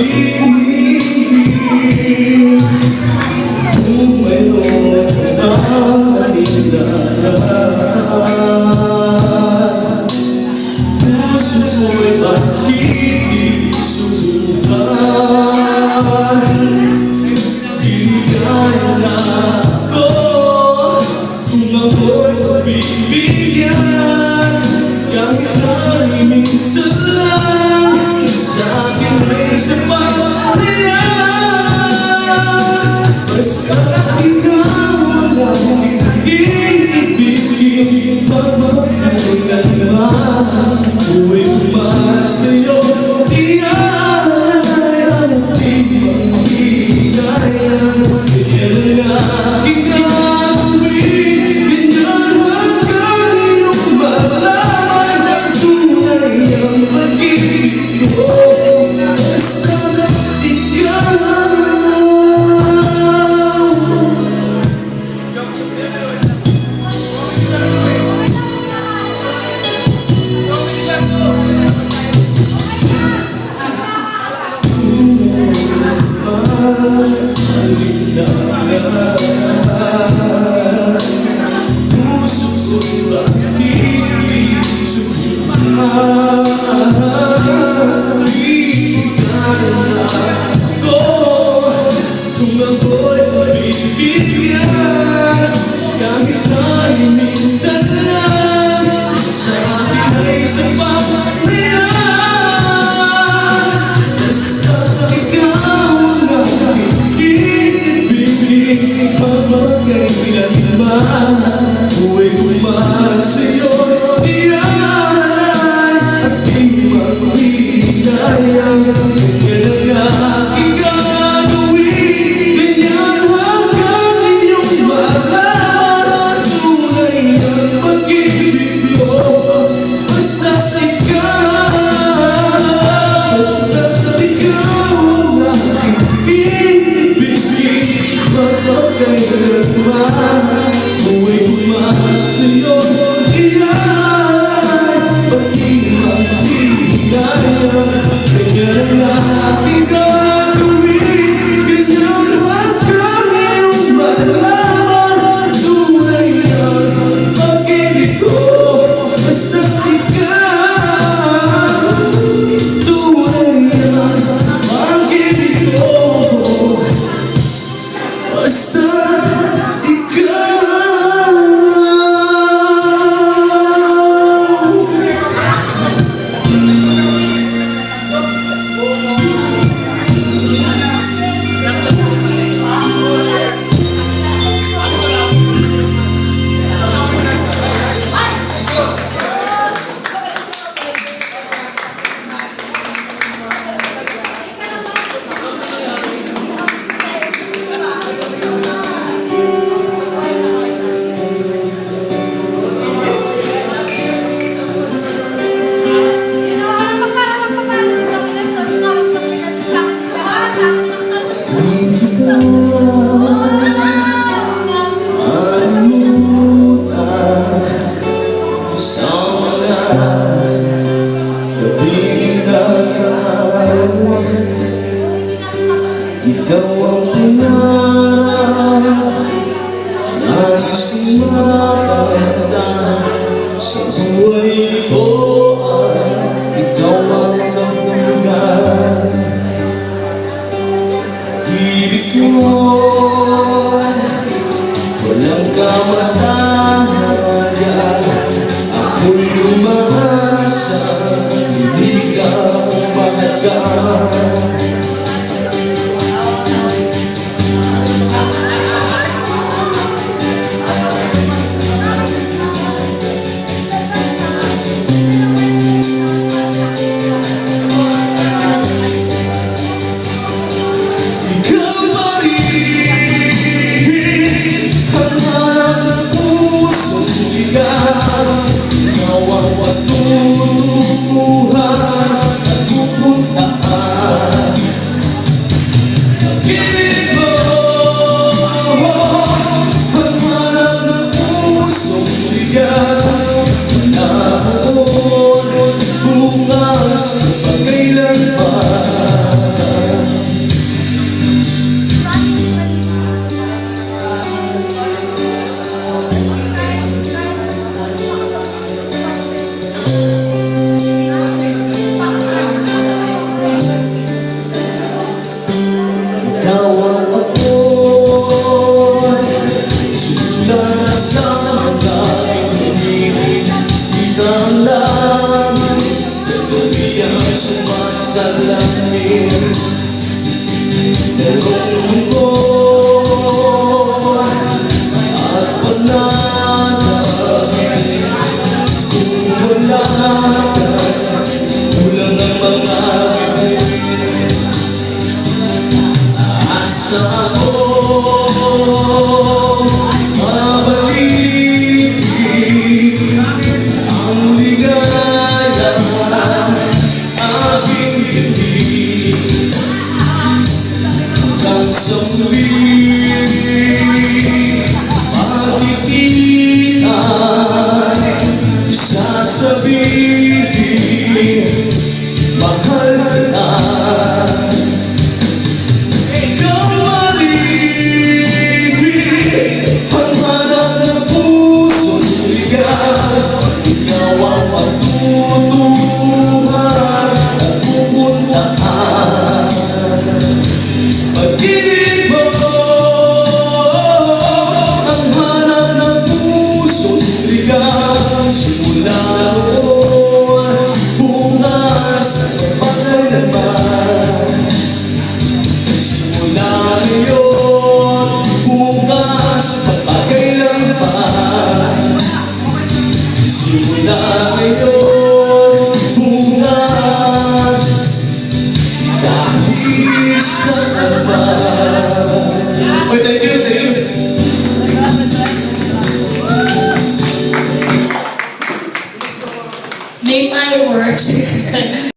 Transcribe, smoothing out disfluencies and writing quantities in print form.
pag-ibig. Kung mayroon ka manindahan, puso mo'y bakit susukan. Bigyan na ako kung ako'y pagbibigyan, kahit tayo minsan lang sa akin may sapat na. Basta ikaw lang ibigin, pagmagkailanman huwag umahal sa'yo. Iyan ay ating pag-igayan, ganyan ang aking gagawin, ganyan hanggang iyong malaman ang tunay ang pag-ibig ko. Basta ikaw. Huwag umahal sa'yo, iyan ating pag-igayan, ganyan ang aking gagawin, ganyan hanggang iyong malaman ang tunay ang pag-ibig ko. Basta't ikaw, basta't ikaw ang aking ibigin, mapagkailanman huwag umahal sa'yo, iyan pag-ibig-igayan, ganyan ang aking gagawin, ganyan hanggang iyong malaman ang tunay ang pag-ibig ko. Basta't ikaw, tunay ang pag-ibig ko. Basta't ikaw. Ikaw ang pinarap, nais kong makamtan sa buhay ko, ay ikaw ang nagtulugan. Ibig ko walang kamatayan, ako'y umaasa, hindi ka mahagkan. sa langit. Pero kung